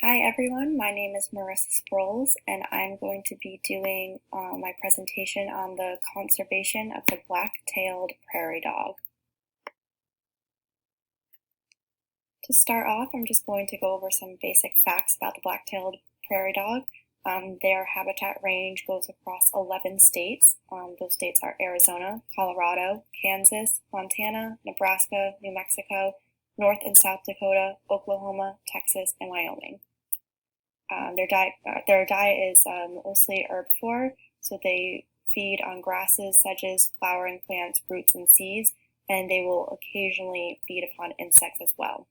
Hi everyone, my name is Marissa Sproles and I'm going to be doing my presentation on the conservation of the black-tailed prairie dog. To start off, I'm just going to go over some basic facts about the black-tailed prairie dog. Their habitat range goes across 11 states. Those states are Arizona, Colorado, Kansas, Montana, Nebraska, New Mexico, North and South Dakota, Oklahoma, Texas, and Wyoming. Their diet is mostly herbivore, so they feed on grasses, sedges, flowering plants, roots, and seeds, and they will occasionally feed upon insects as well.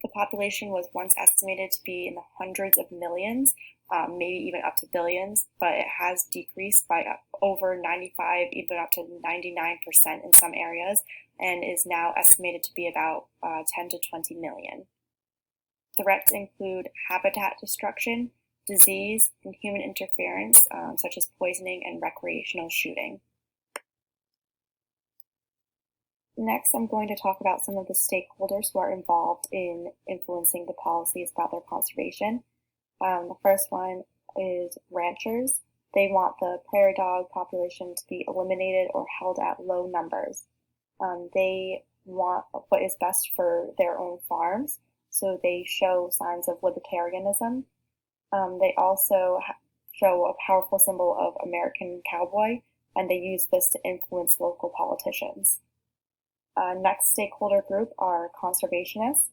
The population was once estimated to be in the hundreds of millions, maybe even up to billions, but it has decreased by over 95, even up to 99% in some areas, and is now estimated to be about 10 to 20 million. Threats include habitat destruction, disease, and human interference, such as poisoning and recreational shooting. Next, I'm going to talk about some of the stakeholders who are involved in influencing the policies about their conservation. The first one is ranchers. They want the prairie dog population to be eliminated or held at low numbers. They want what is best for their own farms, so they show signs of libertarianism. They also show a powerful symbol of American cowboy, and they use this to influence local politicians. Next stakeholder group are conservationists.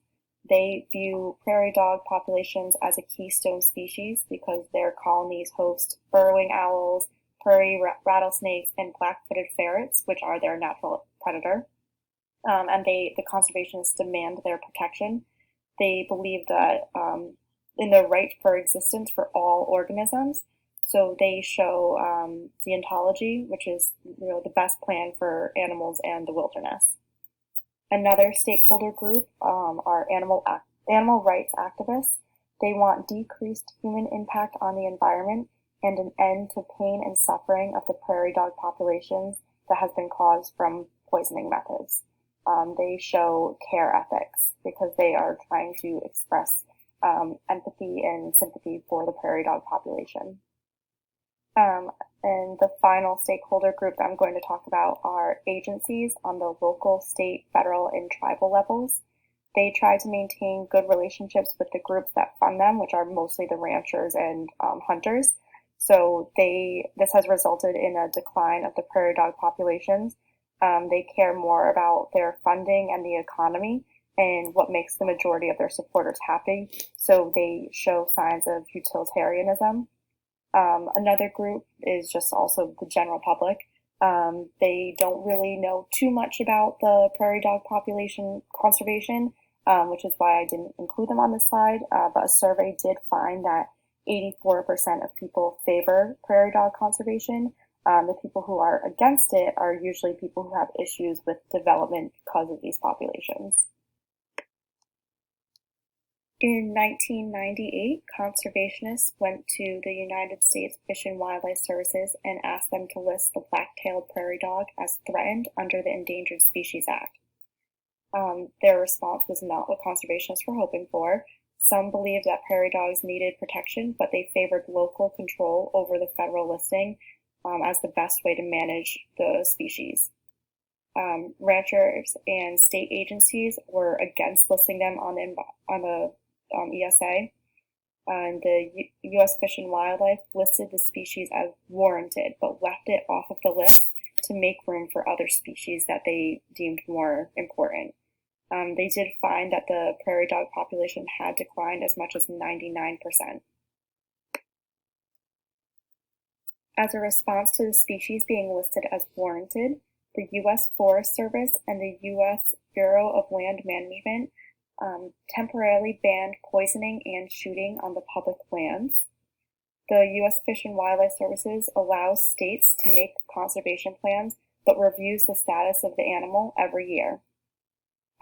They view prairie dog populations as a keystone species because their colonies host burrowing owls, prairie rattlesnakes, and black-footed ferrets, which are their natural predator. And the conservationists demand their protection. They believe that in the right for existence for all organisms, so they show deontology, which is the best plan for animals and the wilderness. Another stakeholder group are animal rights activists. They want decreased human impact on the environment and an end to pain and suffering of the prairie dog populations that has been caused from poisoning methods. They show care ethics because they are trying to express empathy and sympathy for the prairie dog population. And the final stakeholder group that I'm going to talk about are agencies on the local, state, federal, and tribal levels. They try to maintain good relationships with the groups that fund them, which are mostly the ranchers and hunters. So this has resulted in a decline of the prairie dog populations. They care more about their funding and the economy and what makes the majority of their supporters happy. So they show signs of utilitarianism. Another group is just also the general public. They don't really know too much about the prairie dog population conservation, which is why I didn't include them on this slide. But a survey did find that 84% of people favor prairie dog conservation. The people who are against it are usually people who have issues with development because of these populations. In 1998, conservationists went to the United States Fish and Wildlife Services and asked them to list the black-tailed prairie dog as threatened under the Endangered Species Act. Their response was not what conservationists were hoping for. Some believed that prairie dogs needed protection, but they favored local control over the federal listing as the best way to manage the species. Ranchers and state agencies were against listing them on the ESA, and the U.S. Fish and Wildlife listed the species as warranted, but left it off of the list to make room for other species that they deemed more important. They did find that the prairie dog population had declined as much as 99%. As a response to the species being listed as warranted, the U.S. Forest Service and the U.S. Bureau of Land Management temporarily banned poisoning and shooting on the public lands. The U.S. Fish and Wildlife Services allows states to make conservation plans, but reviews the status of the animal every year.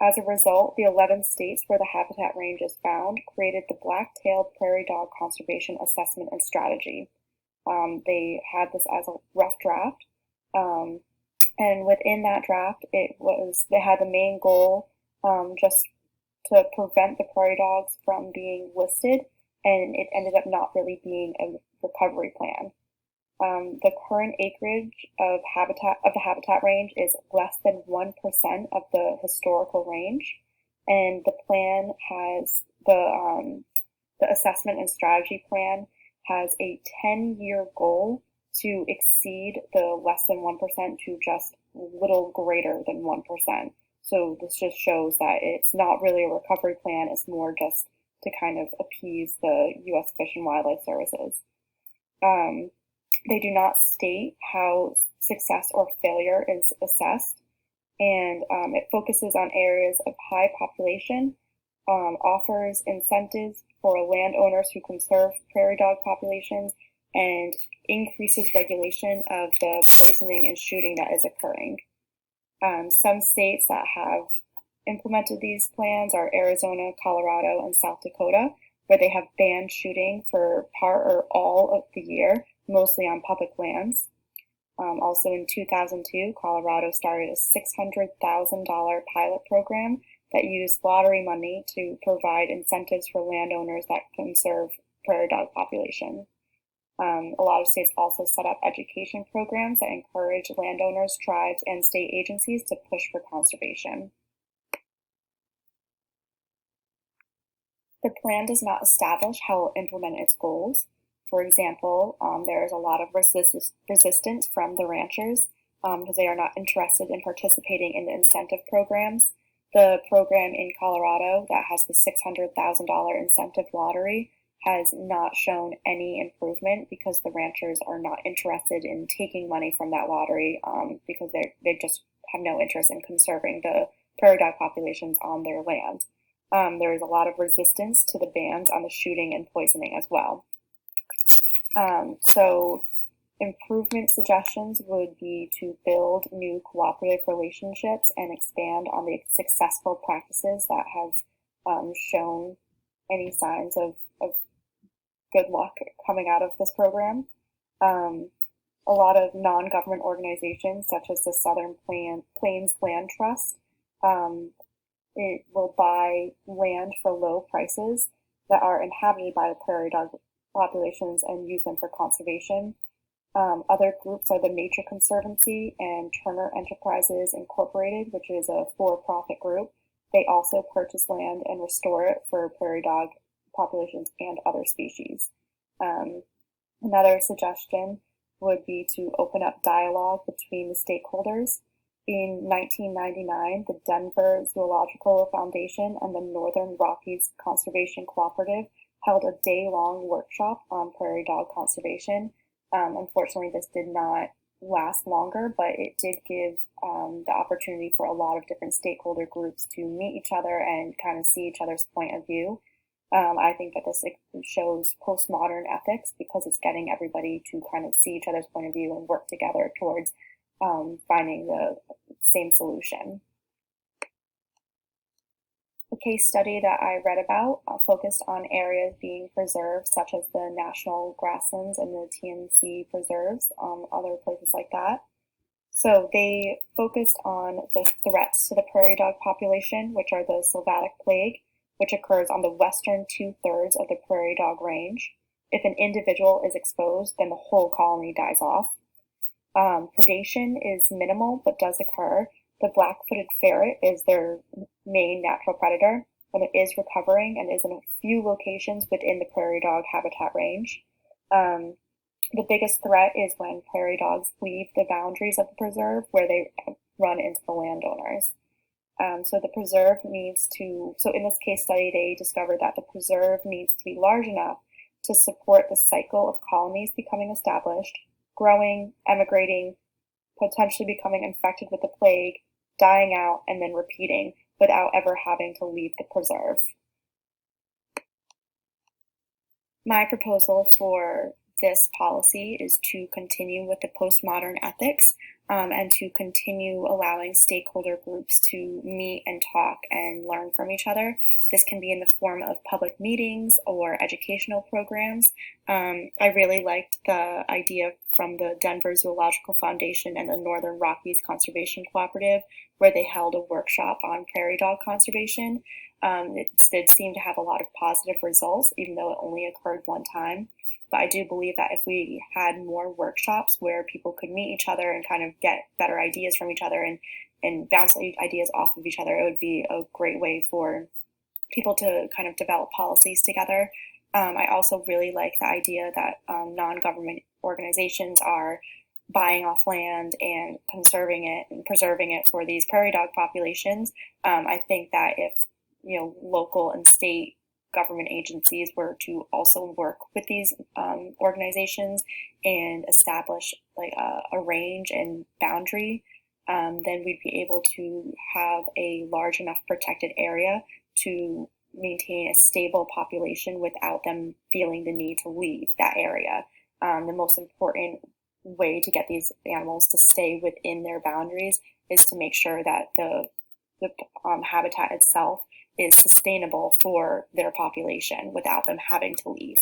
As a result, the 11 states where the habitat range is found created the Black-tailed Prairie Dog Conservation Assessment and Strategy. They had this as a rough draft, and within that draft, they had the main goal just to prevent the prairie dogs from being listed, and it ended up not really being a recovery plan. The current acreage of the habitat range is less than 1% of the historical range, and the plan has the assessment and strategy plan has a 10-year goal to exceed the less than 1% to just little greater than 1%. So this just shows that it's not really a recovery plan, it's more just to kind of appease the U.S. Fish and Wildlife Services. They do not state how success or failure is assessed, and it focuses on areas of high population, offers incentives for landowners who conserve prairie dog populations, and increases regulation of the poisoning and shooting that is occurring. Some states that have implemented these plans are Arizona, Colorado, and South Dakota, where they have banned shooting for part or all of the year, mostly on public lands. Also in 2002, Colorado started a $600,000 pilot program that used lottery money to provide incentives for landowners that conserve prairie dog population. A lot of states also set up education programs that encourage landowners, tribes, and state agencies to push for conservation. The plan does not establish how it will implement its goals. For example, there is a lot of resistance from the ranchers because they are not interested in participating in the incentive programs. The program in Colorado that has the $600,000 incentive lottery has not shown any improvement because the ranchers are not interested in taking money from that lottery because they just have no interest in conserving the prairie dog populations on their land. There is a lot of resistance to the bans on the shooting and poisoning as well. So improvement suggestions would be to build new cooperative relationships and expand on the successful practices that have shown any signs of good luck coming out of this program. A lot of non-government organizations, such as the Southern Plains Land Trust, it will buy land for low prices that are inhabited by the prairie dog populations and use them for conservation. Other groups are the Nature Conservancy and Turner Enterprises Incorporated, which is a for-profit group. They also purchase land and restore it for prairie dog populations and other species. Another suggestion would be to open up dialogue between the stakeholders. In 1999, the Denver Zoological Foundation and the Northern Rockies Conservation Cooperative held a day-long workshop on prairie dog conservation. Unfortunately, this did not last longer, but it did give the opportunity for a lot of different stakeholder groups to meet each other and kind of see each other's point of view. I think that this shows postmodern ethics because it's getting everybody to kind of see each other's point of view and work together towards finding the same solution. The case study that I read about focused on areas being preserved, such as the national grasslands and the TNC preserves, other places like that. So they focused on the threats to the prairie dog population, which are the sylvatic plague, which occurs on the western 2/3 of the prairie dog range. If an individual is exposed, then the whole colony dies off. Predation is minimal, but does occur. The black-footed ferret is their main natural predator, and it is recovering and is in a few locations within the prairie dog habitat range. The biggest threat is when prairie dogs leave the boundaries of the preserve, where they run into the landowners. So the preserve so in this case study, they discovered that the preserve needs to be large enough to support the cycle of colonies becoming established, growing, emigrating, potentially becoming infected with the plague, dying out, and then repeating without ever having to leave the preserve. My proposal for this policy is to continue with the postmodern ethics and to continue allowing stakeholder groups to meet and talk and learn from each other. This can be in the form of public meetings or educational programs. I really liked the idea from the Denver Zoological Foundation and the Northern Rockies Conservation Cooperative, where they held a workshop on prairie dog conservation. It did seem to have a lot of positive results, even though it only occurred one time. But I do believe that if we had more workshops where people could meet each other and kind of get better ideas from each other and bounce ideas off of each other, it would be a great way for people to kind of develop policies together. I also really like the idea that non-government organizations are buying off land and conserving it and preserving it for these prairie dog populations. I think that if local and state government agencies were to also work with these organizations and establish like a range and boundary, then we'd be able to have a large enough protected area to maintain a stable population without them feeling the need to leave that area. The most important way to get these animals to stay within their boundaries is to make sure that the habitat itself is sustainable for their population without them having to leave.